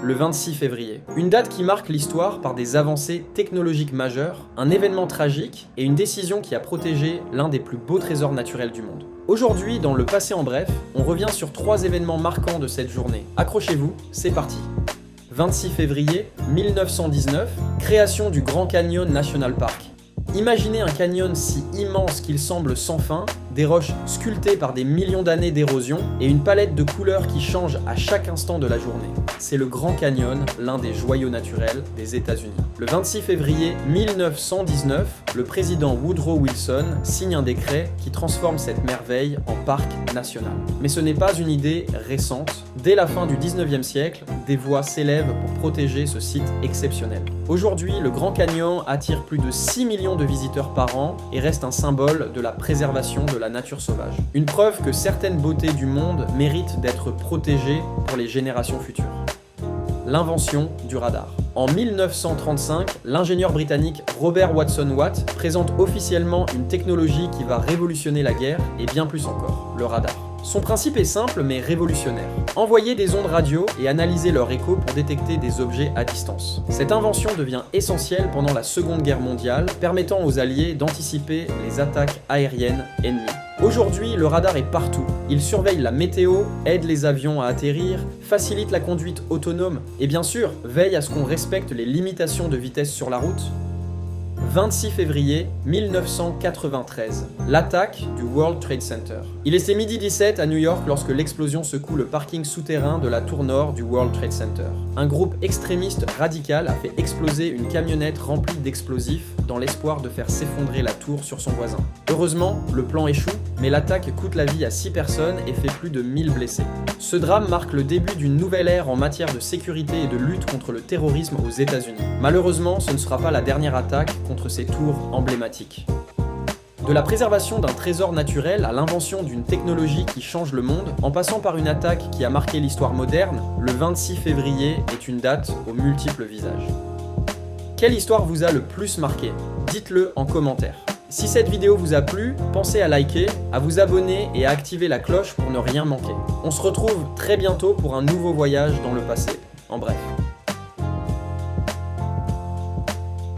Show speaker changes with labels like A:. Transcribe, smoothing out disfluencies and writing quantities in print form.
A: Le 26 février. Une date qui marque l'histoire par des avancées technologiques majeures, un événement tragique et une décision qui a protégé l'un des plus beaux trésors naturels du monde. Aujourd'hui, dans Le Passé en bref, on revient sur 3 événements marquants de cette journée. Accrochez-vous, c'est parti. 26 février 1919, création du Grand Canyon National Park. Imaginez un canyon si immense qu'il semble sans fin, des roches sculptées par des millions d'années d'érosion et une palette de couleurs qui change à chaque instant de la journée. C'est le Grand Canyon, l'un des joyaux naturels des États-Unis. Le 26 février 1919, le président Woodrow Wilson signe un décret qui transforme cette merveille en parc national. Mais ce n'est pas une idée récente. Dès la fin du 19e siècle, des voix s'élèvent pour protéger ce site exceptionnel. Aujourd'hui, le Grand Canyon attire plus de 6 millions de visiteurs par an et reste un symbole de la préservation de la nature sauvage. Une preuve que certaines beautés du monde méritent d'être protégées pour les générations futures. L'invention du radar. En 1935, l'ingénieur britannique Robert Watson Watt présente officiellement une technologie qui va révolutionner la guerre et bien plus encore, le radar. Son principe est simple mais révolutionnaire. Envoyer des ondes radio et analyser leur écho pour détecter des objets à distance. Cette invention devient essentielle pendant la Seconde Guerre mondiale, permettant aux Alliés d'anticiper les attaques aériennes ennemies. Aujourd'hui, le radar est partout. Il surveille la météo, aide les avions à atterrir, facilite la conduite autonome et bien sûr, veille à ce qu'on respecte les limitations de vitesse sur la route. 26 février 1993, l'attaque du World Trade Center. Il est midi 17 à New York lorsque l'explosion secoue le parking souterrain de la tour nord du World Trade Center. Un groupe extrémiste radical a fait exploser une camionnette remplie d'explosifs dans l'espoir de faire s'effondrer la tour sur son voisin. Heureusement, le plan échoue, mais l'attaque coûte la vie à 6 personnes et fait plus de 1000 blessés. Ce drame marque le début d'une nouvelle ère en matière de sécurité et de lutte contre le terrorisme aux États-Unis. Malheureusement, ce ne sera pas la dernière attaque contre ces tours emblématiques. De la préservation d'un trésor naturel à l'invention d'une technologie qui change le monde, en passant par une attaque qui a marqué l'histoire moderne, le 26 février est une date aux multiples visages. Quelle histoire vous a le plus marqué? Dites-le en commentaire. Si cette vidéo vous a plu, pensez à liker, à vous abonner et à activer la cloche pour ne rien manquer. On se retrouve très bientôt pour un nouveau voyage dans le passé. En bref.